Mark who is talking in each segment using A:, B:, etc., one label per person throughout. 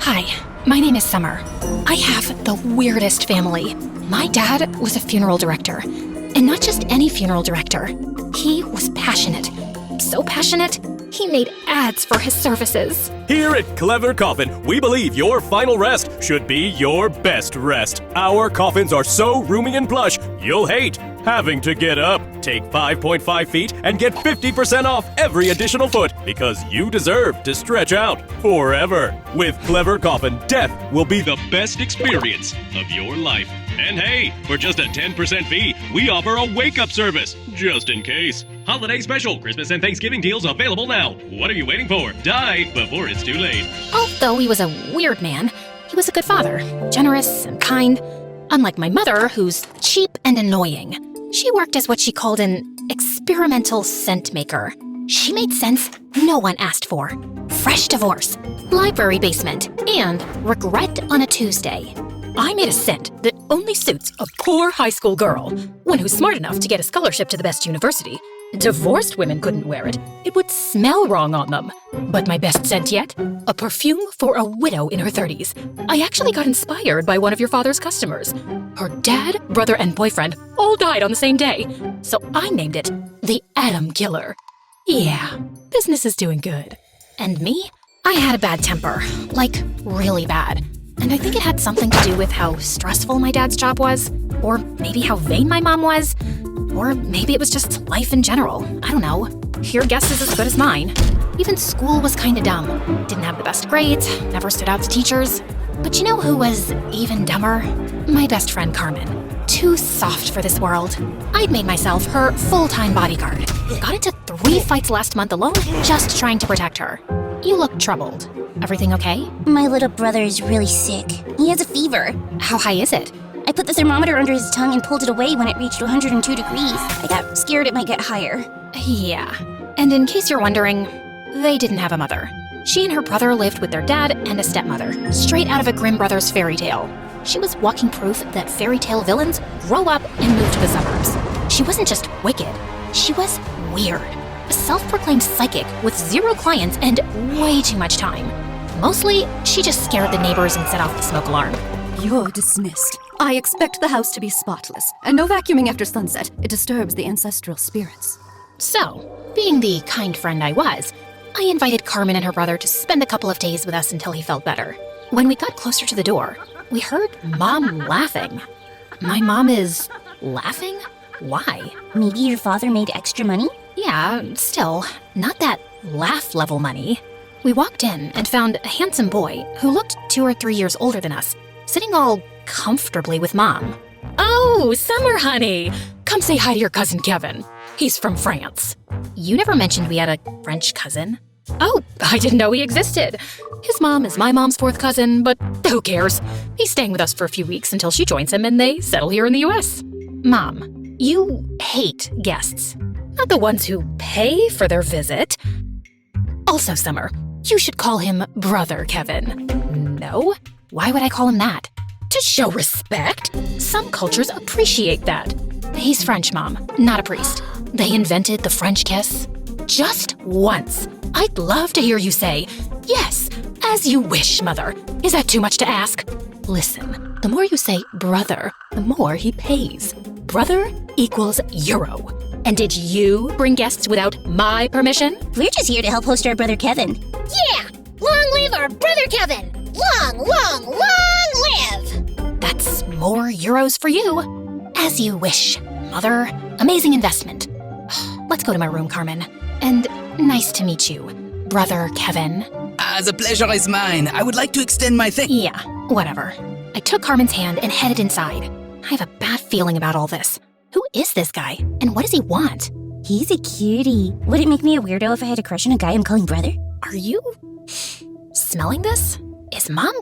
A: Hi, my name is Summer. I have the weirdest family. My dad was a funeral director. And not just any funeral director. He was passionate. So passionate, he made ads for his services.
B: Here at Clever Coffin, we believe your final rest should be your best rest. Our coffins are so roomy and plush, you'll hate having to get up. Take 5.5 feet and get 50% off every additional foot because you deserve to stretch out forever. With Clever Coffin, death will be the best experience of your life. And hey, for just a 10% fee, we offer a wake-up service, just in case. Holiday special, Christmas and Thanksgiving deals available now. What are you waiting for? Die before it's too late.
A: Although he was a weird man, he was a good father, generous and kind. Unlike my mother, who's cheap and annoying. She worked as what she called an experimental scent maker. She made scents no one asked for. Fresh divorce, library basement, and regret on a Tuesday. I made a scent that only suits a poor high school girl, one who's smart enough to get a scholarship to the best university. Divorced women couldn't wear it. It would smell wrong on them. But my best scent yet? A perfume for a widow in her 30s. I actually got inspired by one of your father's customers. Her dad, brother, and boyfriend all died on the same day. So I named it the Atom Killer. Yeah, business is doing good. And me? I had a bad temper. Like, really bad. And I think it had something to do with how stressful my dad's job was. Or maybe how vain my mom was. Or maybe it was just life in general. I don't know. Your guess is as good as mine. Even school was kinda dumb. Didn't have the best grades, never stood out to teachers. But you know who was even dumber? My best friend Carmen. Too soft for this world. I'd made myself her full-time bodyguard. Got into 3 fights last month alone just trying to protect her. You look troubled. Everything okay?
C: My little brother is really sick. He has a fever.
A: How high is it?
C: I put the thermometer under his tongue and pulled it away when it reached 102 degrees. I got scared it might get higher.
A: Yeah. And in case you're wondering, they didn't have a mother. She and her brother lived with their dad and a stepmother, straight out of a Grimm Brothers fairy tale. She was walking proof that fairy tale villains grow up and move to the suburbs. She wasn't just wicked, she was weird. A self-proclaimed psychic with 0 clients and way too much time. Mostly, she just scared the neighbors and set off the smoke alarm.
D: You're dismissed. I expect the house to be spotless, and no vacuuming after sunset. It disturbs the ancestral spirits.
A: So, being the kind friend I was, I invited Carmen and her brother to spend a couple of days with us until he felt better. When we got closer to the door, we heard Mom laughing. My mom is laughing? Why?
C: Maybe your father made extra money?
A: Yeah, still, not that laugh level money. We walked in and found a handsome boy who looked 2 or 3 years older than us, sitting all comfortably with Mom. Oh, Summer, honey! Come say hi to your cousin Kevin. He's from France. You never mentioned we had a French cousin. Oh, I didn't know he existed. His mom is my mom's 4th cousin, but who cares? He's staying with us for a few weeks until she joins him and they settle here in the US. Mom, you hate guests. Not the ones who pay for their visit. Also, Summer, you should call him Brother Kevin. No? Why would I call him that? To show respect. Some cultures appreciate that. He's French, Mom, not a priest. They invented the French kiss. Just once. I'd love to hear you say, yes, as you wish, Mother. Is that too much to ask? Listen, the more you say brother, the more he pays. Brother equals euro. And did you bring guests without my permission?
C: We're just here to help host our brother Kevin.
E: Yeah! Long live our brother Kevin! Long, long, long live!
A: That's more euros for you. As you wish, Mother. Amazing investment. Let's go to my room, Carmen. And nice to meet you, Brother Kevin.
F: The pleasure is mine. I would like to extend my thanks.
A: Yeah, whatever. I took Carmen's hand and headed inside. I have a bad feeling about all this. Who is this guy? And what does he want?
C: He's a cutie. Would it make me a weirdo if I had a crush on a guy I'm calling brother?
A: Are you smelling this? Is Mom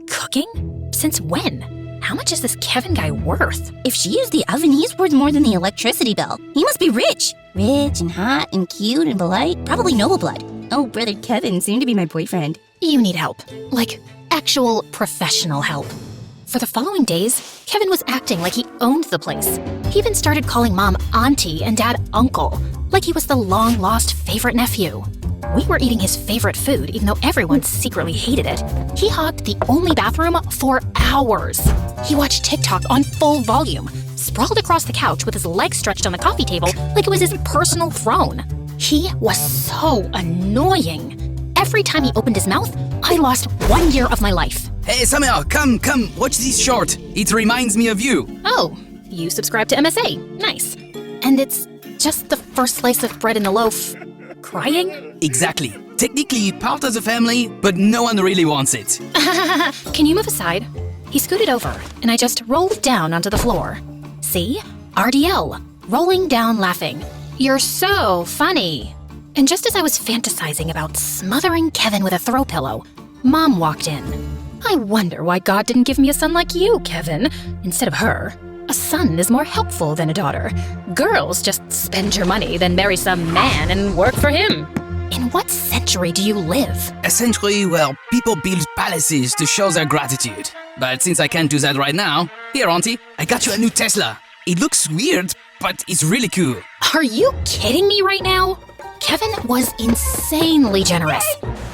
A: cooking? Since when? How much is this Kevin guy worth?
C: If she used the oven, he's worth more than the electricity bill. He must be rich. Rich and hot and cute and polite. Probably noble blood. Oh, brother Kevin, soon to be my boyfriend.
A: You need help. Like, actual professional help. For the following days, Kevin was acting like he owned the place. He even started calling Mom Auntie and Dad Uncle, like he was the long-lost favorite nephew. we were eating his favorite food, even though everyone secretly hated it, he hogged the only bathroom for hours. He watched TikTok on full volume, sprawled across the couch with his legs stretched on the coffee table like it was his personal throne. He was so annoying. Every time he opened his mouth, I lost 1 year of my life.
F: Hey, Summer, come, watch this short. It reminds me of you.
A: Oh, you subscribe to MSA. Nice. And it's just the first slice of bread in the loaf. Crying?
F: Exactly. Technically part of the family, but no one really wants it.
A: Can you move aside? He scooted over, and I just rolled down onto the floor. See? RDL. Rolling down laughing. You're so funny. And just as I was fantasizing about smothering Kevin with a throw pillow, Mom walked in. I wonder why God didn't give me a son like you, Kevin, instead of her. A son is more helpful than a daughter. Girls just spend your money, then marry some man and work for him. In what century do you live?
F: A century where people build palaces to show their gratitude. But since I can't do that right now, here, Auntie, I got you a new Tesla. It looks weird, but it's really cool.
A: Are you kidding me right now? Kevin was insanely generous.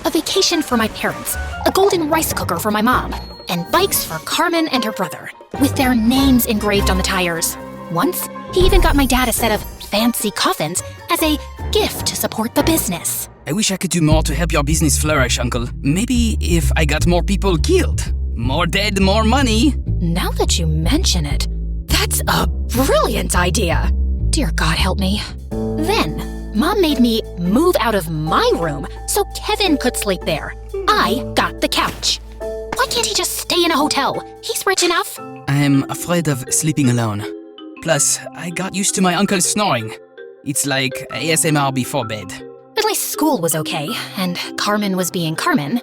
A: A vacation for my parents, a golden rice cooker for my mom, and bikes for Carmen and her brother, with their names engraved on the tires. Once, he even got my dad a set of fancy coffins as a gift to support the business.
F: I wish I could do more to help your business flourish, Uncle. Maybe if I got more people killed. More dead, more money.
A: Now that you mention it, that's a brilliant idea. Dear God help me. Then, Mom made me move out of my room so Kevin could sleep there. I got the couch. Why can't he just stay in a hotel? He's rich enough.
F: I'm afraid of sleeping alone. Plus, I got used to my uncle's snoring. It's like ASMR before bed.
A: At least school was okay, and Carmen was being Carmen.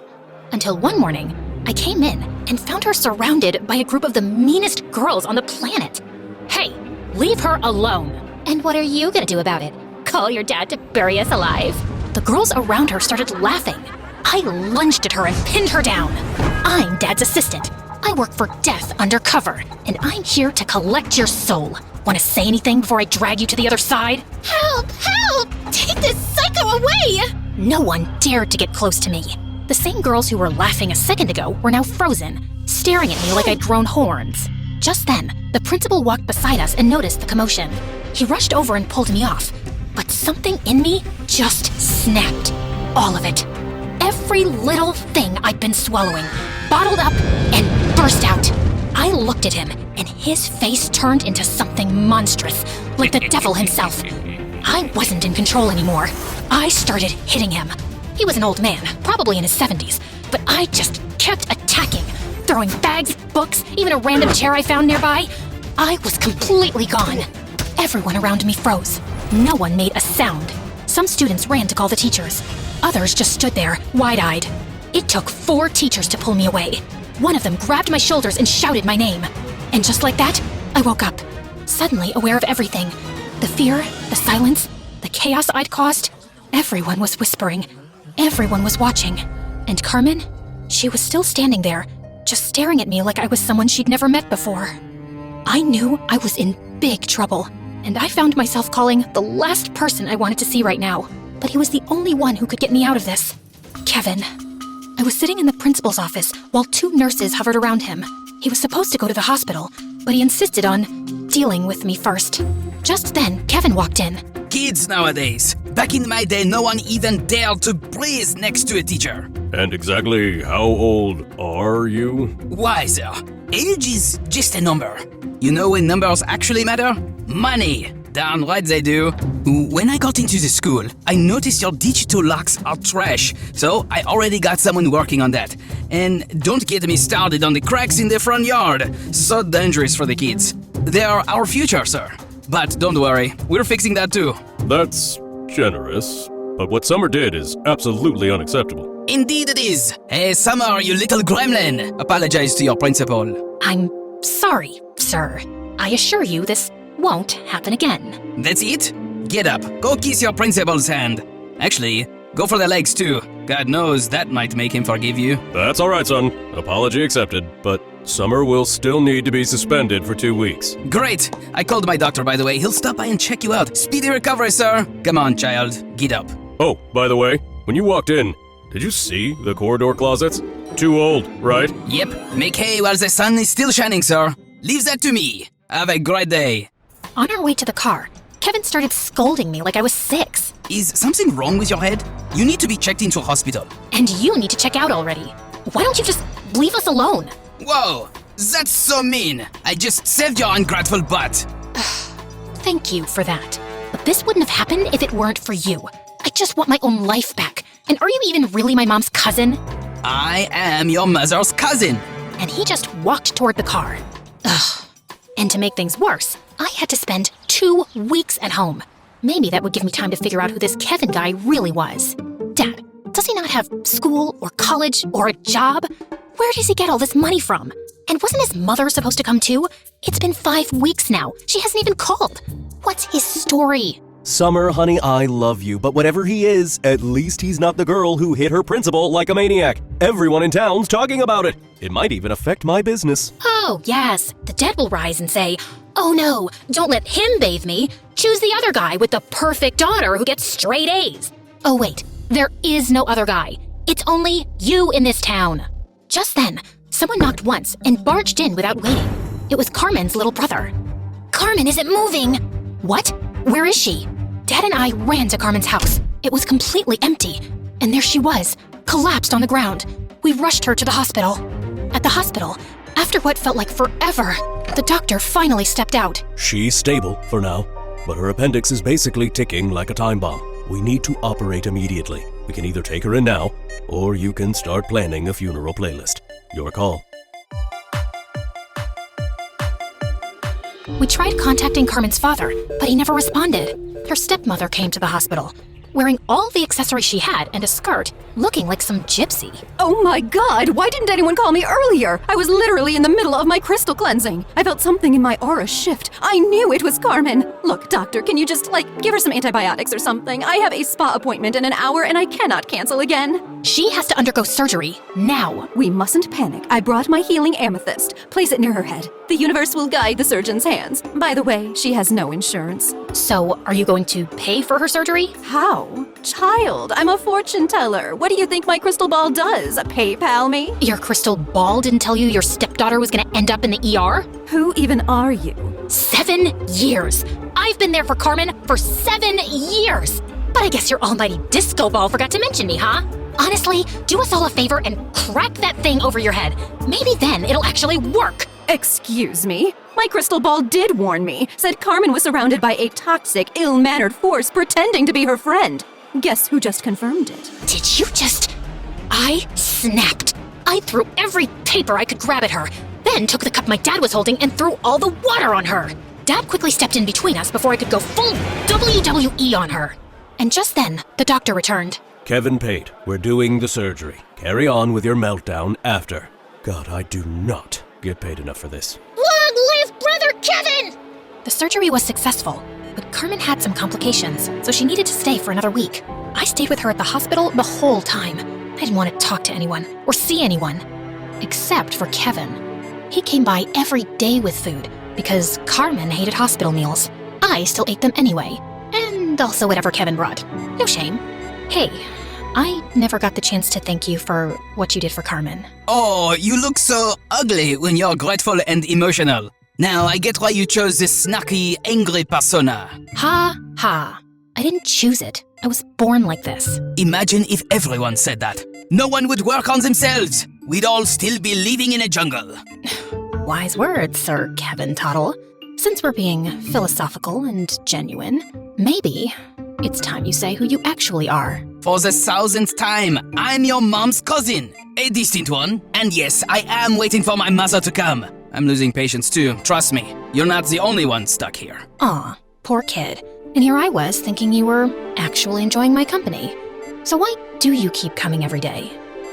A: Until one morning, I came in and found her surrounded by a group of the meanest girls on the planet. Hey, leave her alone.
E: And what are you gonna do about it? Call your dad to bury us alive?
A: The girls around her started laughing. I lunged at her and pinned her down. I'm Dad's assistant. I work for Death Undercover, and I'm here to collect your soul. Want to say anything before I drag you to the other side?
E: Help! Help! Take this psycho away!
A: No one dared to get close to me. The same girls who were laughing a second ago were now frozen, staring at me like I'd grown horns. Just then, the principal walked beside us and noticed the commotion. He rushed over and pulled me off, but something in me just snapped. All of it. Every little thing I'd been swallowing, bottled up and burst out. I looked at him, and his face turned into something monstrous, like the devil himself. I wasn't in control anymore. I started hitting him. He was an old man, probably in his 70s, but I just kept attacking, throwing bags, books, even a random chair I found nearby. I was completely gone. Everyone around me froze. No one made a sound. Some students ran to call the teachers. Others just stood there, wide-eyed. It took 4 teachers to pull me away. One of them grabbed my shoulders and shouted my name. And just like that, I woke up, suddenly aware of everything. The fear, the silence, the chaos I'd caused. Everyone was whispering. Everyone was watching. And Carmen? She was still standing there, just staring at me like I was someone she'd never met before. I knew I was in big trouble, and I found myself calling the last person I wanted to see right now. But he was the only one who could get me out of this. Kevin. I was sitting in the principal's office while 2 nurses hovered around him. He was supposed to go to the hospital, but he insisted on dealing with me first. Just then, Kevin walked in.
F: Kids nowadays. Back in my day, no one even dared to breathe next to a teacher.
B: And exactly how old are you?
F: Why, sir? Age is just a number. You know when numbers actually matter? Money. Darn right they do. When I got into the school, I noticed your digital locks are trash, so I already got someone working on that. And don't get me started on the cracks in the front yard. So dangerous for the kids. They are our future, sir. But don't worry, we're fixing that too.
B: That's generous. But what Summer did is absolutely unacceptable.
F: Indeed it is. Hey, Summer, you little gremlin. Apologize to your principal.
A: I'm sorry, sir. I assure you this won't happen again.
F: That's it? Get up. Go kiss your principal's hand. Actually, go for the legs too. God knows that might make him forgive you.
B: That's all right, son. Apology accepted. But Summer will still need to be suspended for 2 weeks.
F: Great. I called my doctor, by the way. He'll stop by and check you out. Speedy recovery, sir. Come on, child. Get up.
B: Oh, by the way, when you walked in, did you see the corridor closets? Too old, right?
F: Yep, make hay while the sun is still shining, sir. Leave that to me. Have a great day.
A: On our way to the car, Kevin started scolding me like I was 6.
F: Is something wrong with your head? You need to be checked into a hospital.
A: And you need to check out already. Why don't you just leave us alone?
F: Whoa, that's so mean. I just saved your ungrateful butt.
A: Thank you for that. But this wouldn't have happened if it weren't for you. I just want my own life back. And are you even really my mom's cousin?
F: I am your mother's cousin.
A: And he just walked toward the car. Ugh. And to make things worse, I had to spend 2 weeks at home. Maybe that would give me time to figure out who this Kevin guy really was. Dad, does he not have school or college or a job? Where does he get all this money from? And wasn't his mother supposed to come too? It's been 5 weeks now. She hasn't even called. What's his story?
B: Summer, honey, I love you, but whatever he is, at least he's not the girl who hit her principal like a maniac. Everyone in town's talking about it. It might even affect my business.
A: Oh, yes. The dead will rise and say, "Oh no, don't let him bathe me. Choose the other guy with the perfect daughter who gets straight A's." Oh wait, there is no other guy. It's only you in this town. Just then, someone knocked once and barged in without waiting. It was Carmen's little brother. "Carmen isn't moving." "What? Where is she?" Dad and I ran to Carmen's house. It was completely empty. And there she was, collapsed on the ground. We rushed her to the hospital. At the hospital, after what felt like forever, the doctor finally stepped out.
B: She's stable for now, but her appendix is basically ticking like a time bomb. We need to operate immediately. We can either take her in now, or you can start planning a funeral playlist. Your call.
A: We tried contacting Carmen's father, but he never responded. Her stepmother came to the hospital, wearing all the accessories she had and a skirt, looking like some gypsy.
D: Oh my god, why didn't anyone call me earlier? I was literally in the middle of my crystal cleansing. I felt something in my aura shift. I knew it was Carmen. Look, doctor, can you just, give her some antibiotics or something? I have a spa appointment in an hour and I cannot cancel again.
A: She has to undergo surgery, now.
D: We mustn't panic. I brought my healing amethyst. Place it near her head. The universe will guide the surgeon's hands. By the way, she has no insurance.
A: So, are you going to pay for her surgery?
D: How? Child, I'm a fortune teller. What do you think my crystal ball does? PayPal me?
A: Your crystal ball didn't tell you your stepdaughter was gonna end up in the ER?
D: Who even are you?
A: 7 years. I've been there for Carmen for 7 years. But I guess your almighty disco ball forgot to mention me, huh? Honestly, do us all a favor and crack that thing over your head. Maybe then it'll actually work.
D: Excuse me? My crystal ball did warn me. Said Carmen was surrounded by a toxic, ill-mannered force pretending to be her friend. Guess who just confirmed it?
A: Did you just... I snapped. I threw every paper I could grab at her, then took the cup my dad was holding and threw all the water on her. Dad quickly stepped in between us before I could go full WWE on her. And just then, the doctor returned.
B: Kevin Pate, we're doing the surgery. Carry on with your meltdown after. God, I do not get paid enough for this.
E: Long live Brother Kevin!
A: The surgery was successful, but Carmen had some complications, so she needed to stay for another week. I stayed with her at the hospital the whole time. I didn't want to talk to anyone or see anyone, except for Kevin. He came by every day with food because Carmen hated hospital meals. I still ate them anyway, and also whatever Kevin brought. No shame. Hey, I never got the chance to thank you for what you did for Carmen.
F: Oh, you look so ugly when you're grateful and emotional. Now I get why you chose this snarky, angry persona.
A: Ha ha. I didn't choose it. I was born like this.
F: Imagine if everyone said that. No one would work on themselves. We'd all still be living in a jungle.
A: Wise words, Sir Kevin Tuttle. Since we're being philosophical and genuine, maybe it's time you say who you actually are.
F: For the 1000th time, I'm your mom's cousin. A distant one. And yes, I am waiting for my mother to come. I'm losing patience too, trust me. You're not the only one stuck here.
A: Aw, poor kid. And here I was thinking you were actually enjoying my company. So why do you keep coming every day?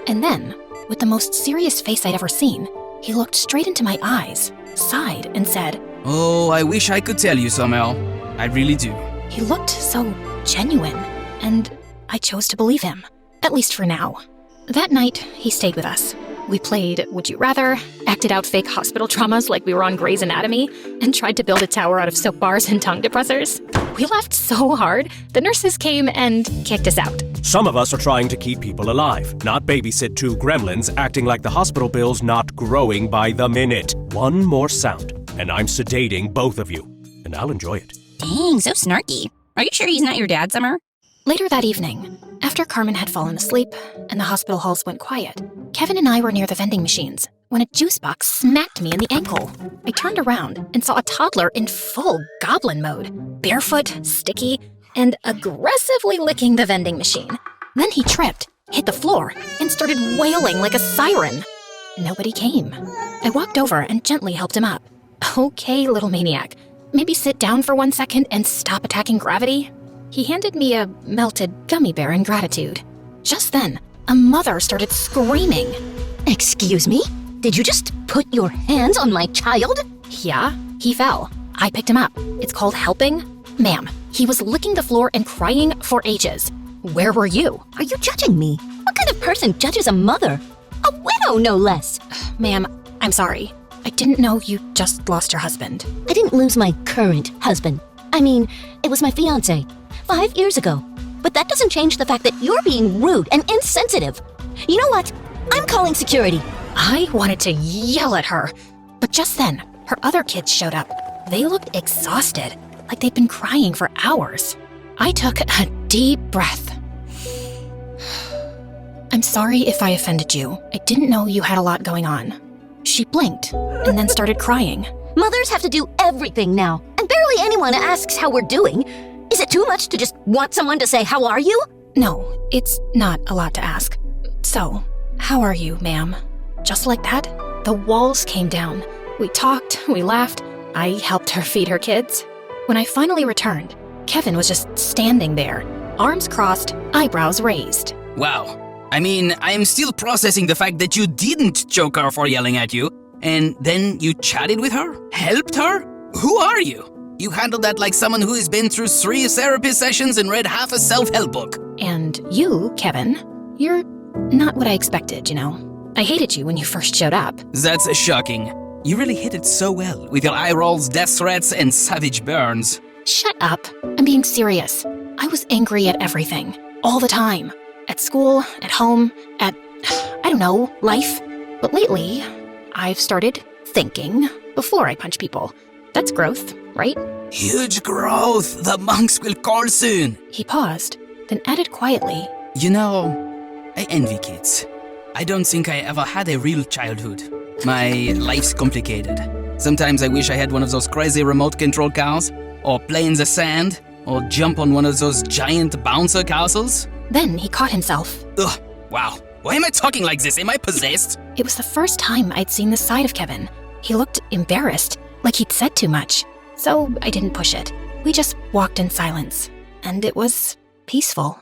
A: And then, with the most serious face I'd ever seen, he looked straight into my eyes, sighed, and said,
F: Oh, I wish I could tell you somehow. I really do.
A: He looked so genuine, and I chose to believe him, at least for now. That night, he stayed with us. We played Would You Rather, acted out fake hospital traumas like we were on Grey's Anatomy, and tried to build a tower out of soap bars and tongue depressors. We laughed so hard, the nurses came and kicked us out.
B: Some of us are trying to keep people alive, not babysit two gremlins acting like the hospital bill's not growing by the minute. One more sound, and I'm sedating both of you, and I'll enjoy it.
C: Dang, so snarky. Are you sure he's not your dad, Summer?
A: Later that evening, after Carmen had fallen asleep and the hospital halls went quiet, Kevin and I were near the vending machines when a juice box smacked me in the ankle. I turned around and saw a toddler in full goblin mode, barefoot, sticky, and aggressively licking the vending machine. Then he tripped, hit the floor, and started wailing like a siren. Nobody came. I walked over and gently helped him up. Okay, little maniac, maybe sit down for 1 second and stop attacking gravity? He handed me a melted gummy bear in gratitude. Just then, a mother started screaming.
C: Excuse me? Did you just put your hands on my child?
A: Yeah, he fell. I picked him up. It's called helping. Ma'am, he was licking the floor and crying for ages. Where were you?
C: Are you judging me? What kind of person judges a mother? A widow, no less.
A: Ma'am, I'm sorry. I didn't know you just lost your husband.
C: I didn't lose my current husband. I mean, it was my fiancé 5 years ago. But that doesn't change the fact that you're being rude and insensitive. You know what? I'm calling security.
A: I wanted to yell at her. But just then, her other kids showed up. They looked exhausted, like they'd been crying for hours. I took a deep breath. I'm sorry if I offended you. I didn't know you had a lot going on. She blinked and then started crying.
C: Mothers have to do everything now, and barely anyone asks how we're doing. Is it too much to just want someone to say, "How are you?"
A: No, it's not a lot to ask. So, how are you, ma'am? Just like that, the walls came down. We talked, we laughed. I helped her feed her kids. When I finally returned, Kevin was just standing there, arms crossed, eyebrows raised.
F: Wow. I mean, I am still processing the fact that you didn't choke her for yelling at you, and then you chatted with her? Helped her? Who are you? You handled that like someone who has been through 3 therapy sessions and read half a self-help book.
A: And you, Kevin, you're not what I expected, you know. I hated you when you first showed up.
F: That's shocking. You really hit it so well, with your eye rolls, death threats, and savage burns.
A: Shut up. I'm being serious. I was angry at everything, all the time. At school, at home, at, I don't know, life. But lately, I've started thinking before I punch people. That's growth, right?
F: Huge growth! The monks will call soon!
A: He paused, then added quietly,
F: You know, I envy kids. I don't think I ever had a real childhood. My life's complicated. Sometimes I wish I had one of those crazy remote control cars, or play in the sand, or jump on one of those giant bouncer castles.
A: Then he caught himself.
F: Ugh, wow. Why am I talking like this? Am I possessed?
A: It was the first time I'd seen this side of Kevin. He looked embarrassed, like he'd said too much. So I didn't push it. We just walked in silence. And it was peaceful.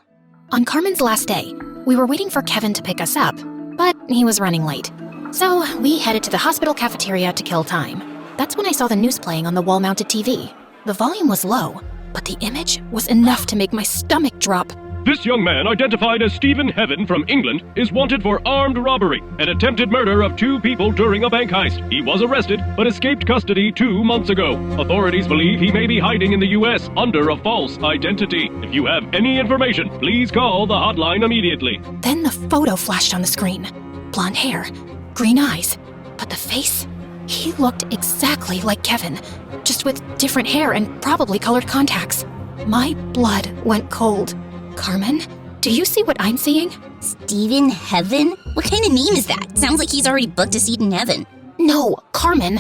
A: On Carmen's last day, we were waiting for Kevin to pick us up, but he was running late. So we headed to the hospital cafeteria to kill time. That's when I saw the news playing on the wall-mounted TV. The volume was low, but the image was enough to make my stomach drop.
B: This young man, identified as Stephen Heaven from England, is wanted for armed robbery and attempted murder of 2 people during a bank heist. He was arrested, but escaped custody 2 months ago. Authorities believe he may be hiding in the U.S. under a false identity. If you have any information, please call the hotline immediately.
A: Then the photo flashed on the screen. Blonde hair, green eyes, but the face? He looked exactly like Kevin, just with different hair and probably colored contacts. My blood went cold. Carmen, do you see what I'm seeing?
C: Stephen Heaven? What kind of name is that? Sounds like he's already booked a seat in heaven.
A: No, Carmen,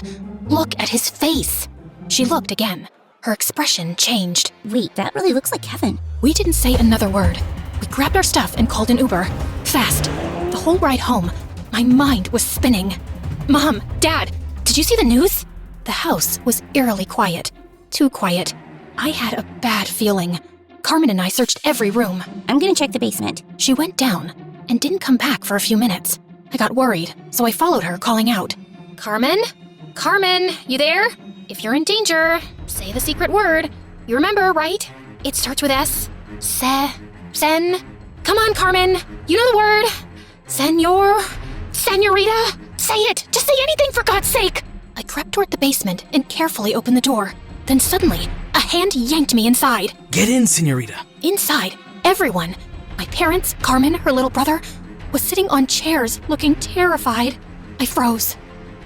A: look at his face. She looked again. Her expression changed.
C: Wait, that really looks like Kevin.
A: We didn't say another word. We grabbed our stuff and called an Uber. Fast. The whole ride home, my mind was spinning. Mom, Dad, did you see the news? The house was eerily quiet. Too quiet. I had a bad feeling. Carmen and I searched every room.
C: I'm gonna check the basement.
A: She went down and didn't come back for a few minutes. I got worried, so I followed her, calling out. Carmen? Carmen, you there? If you're in danger, say the secret word. You remember, right? It starts with S. Sen. Come on, Carmen. You know the word. Senorita. Say it. Just say anything for God's sake. I crept toward the basement and carefully opened the door. Then suddenly, a hand yanked me inside.
F: Get in, senorita.
A: Inside, everyone, My parents, Carmen, her little brother, was sitting on chairs looking terrified. I froze.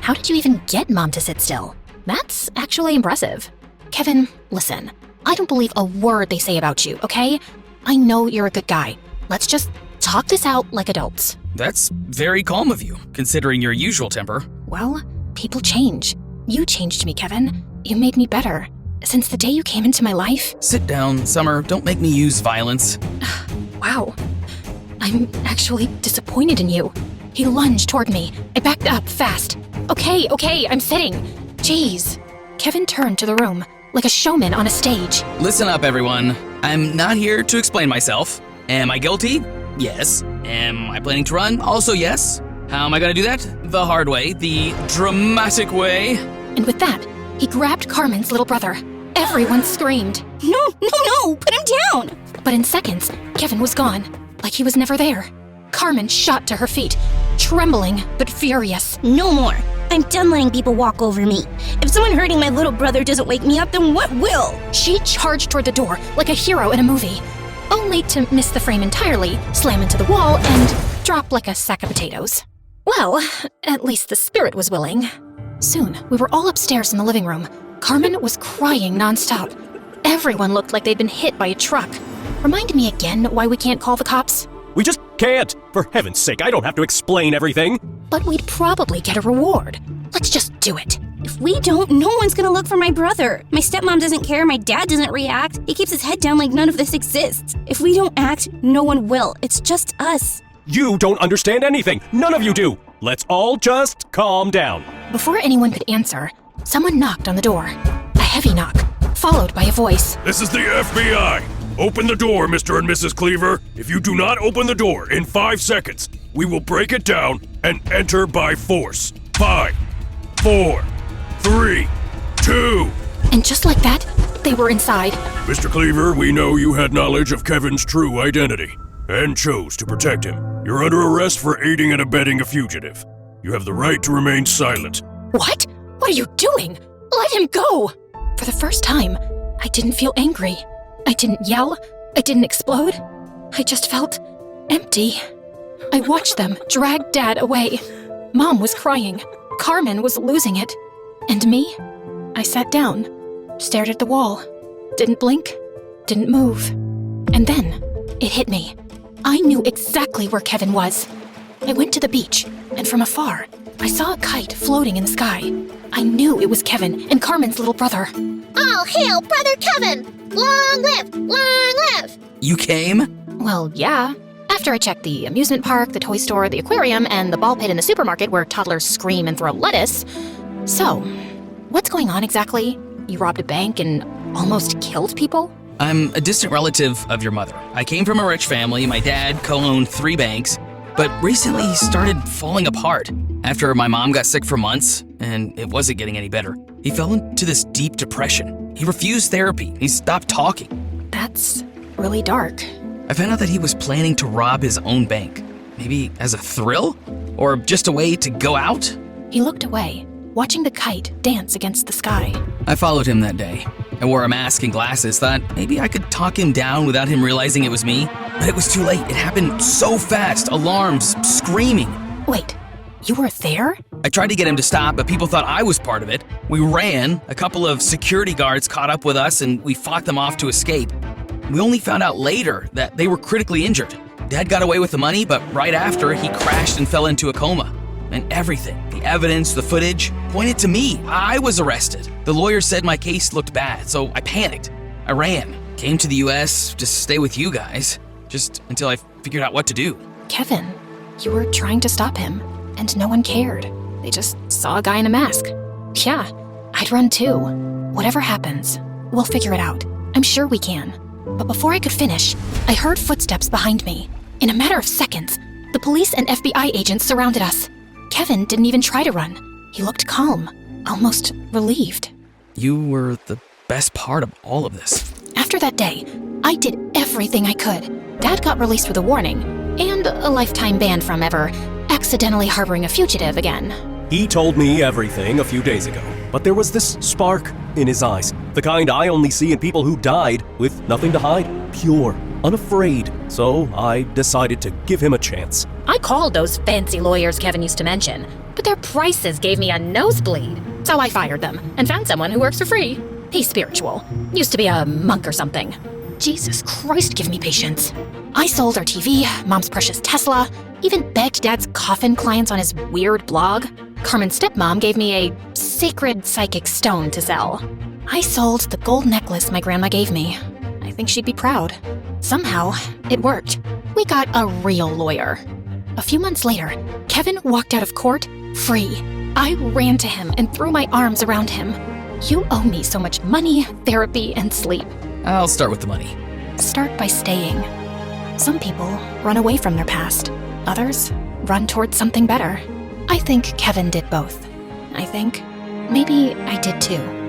A: How did you even get Mom to sit still? That's actually impressive. Kevin, listen. I don't believe a word they say about you, okay? I know you're a good guy. Let's just talk this out like adults.
F: That's very calm of you, considering your usual temper.
A: Well, people change. You changed me, Kevin. You made me better. Since the day you came into my life.
F: Sit down, Summer. Don't make me use violence.
A: Wow. I'm actually disappointed in you. He lunged toward me. I backed up fast. Okay, I'm sitting. Jeez. Kevin turned to the room, like a showman on a stage.
F: Listen up, everyone. I'm not here to explain myself. Am I guilty? Yes. Am I planning to run? Also yes. How am I gonna do that? The hard way, the dramatic way.
A: And with that, he grabbed Carmen's little brother. Everyone screamed.
C: No, put him down!
A: But in seconds, Kevin was gone, like he was never there. Carmen shot to her feet, trembling but furious.
C: No more. I'm done letting people walk over me. If someone hurting my little brother doesn't wake me up, then what will?
A: She charged toward the door like a hero in a movie, only to miss the frame entirely, slam into the wall, and drop like a sack of potatoes. Well, at least the spirit was willing. Soon, we were all upstairs in the living room. Carmen was crying nonstop. Everyone looked like they'd been hit by a truck. Remind me again why we can't call the cops?
B: We just can't. For heaven's sake, I don't have to explain everything.
A: But we'd probably get a reward. Let's just do it.
C: If we don't, no one's gonna look for my brother. My stepmom doesn't care, my dad doesn't react. He keeps his head down like none of this exists. If we don't act, no one will. It's just us.
B: You don't understand anything. None of you do. Let's all just calm down.
A: Before anyone could answer, someone knocked on the door. A heavy knock, followed by a voice.
G: This is the FBI. Open the door, Mr. and Mrs. Cleaver. If you do not open the door in 5 seconds, we will break it down and enter by force. 5, 4, 3, 2.
A: And just like that, they were inside.
G: Mr. Cleaver, we know you had knowledge of Kevin's true identity and chose to protect him. You're under arrest for aiding and abetting a fugitive. You have the right to remain silent.
A: What? What are you doing? Let him go! For the first time, I didn't feel angry. I didn't yell. I didn't explode. I just felt empty. I watched them drag Dad away. Mom was crying. Carmen was losing it. And me? I sat down, stared at the wall, didn't blink, didn't move. And then it hit me. I knew exactly where Kevin was. I went to the beach, and from afar, I saw a kite floating in the sky. I knew it was Kevin and Carmen's little brother.
E: All hail, Brother Kevin! Long live! Long live!
F: You came?
A: Well, yeah. After I checked the amusement park, the toy store, the aquarium, and the ball pit in the supermarket where toddlers scream and throw lettuce. So, what's going on exactly? You robbed a bank and almost killed people?
F: I'm a distant relative of your mother. I came from a rich family. My dad co-owned 3 banks. But recently he started falling apart. After my mom got sick for months, and it wasn't getting any better, he fell into this deep depression. He refused therapy. He stopped talking.
A: That's really dark.
F: I found out that he was planning to rob his own bank. Maybe as a thrill? Or just a way to go out?
A: He looked away, watching the kite dance against the sky.
F: I followed him that day. I wore a mask and glasses, thought maybe I could talk him down without him realizing it was me. But it was too late. It happened so fast. Alarms, screaming.
A: Wait, you were there?
F: I tried to get him to stop, but people thought I was part of it. We ran. A couple of security guards caught up with us, and we fought them off to escape. We only found out later that they were critically injured. Dad got away with the money, but right after, he crashed and fell into a coma. And everything, the evidence, the footage, pointed to me. I was arrested. The lawyer said my case looked bad, so I panicked. I ran, came to the US to stay with you guys, just until I figured out what to do.
A: Kevin, you were trying to stop him, and no one cared. They just saw a guy in a mask. Yeah, I'd run too. Whatever happens, we'll figure it out. I'm sure we can. But before I could finish, I heard footsteps behind me. In a matter of seconds, the police and FBI agents surrounded us. Kevin didn't even try to run. He looked calm, almost relieved.
F: You were the best part of all of this.
A: After that day, I did everything I could. Dad got released with a warning, and a lifetime ban from ever accidentally harboring a fugitive again.
B: He told me everything a few days ago, but there was this spark in his eyes, the kind I only see in people who died with nothing to hide, pure, unafraid. so I decided to give him a chance.
A: I called those fancy lawyers Kevin used to mention, but their prices gave me a nosebleed. So I fired them and found someone who works for free. He's spiritual. Used to be a monk or something. Jesus Christ, give me patience. I sold our TV, Mom's precious Tesla, even begged Dad's coffin clients on his weird blog. Carmen's stepmom gave me a sacred psychic stone to sell. I sold the gold necklace my grandma gave me. I think she'd be proud. Somehow, it worked. We got a real lawyer. A few months later, Kevin walked out of court free. I ran to him and threw my arms around him. You owe me so much money, therapy, and sleep.
F: I'll start with the money.
A: Start by staying. Some people run away from their past. Others run towards something better. I think Kevin did both. I think maybe I did too.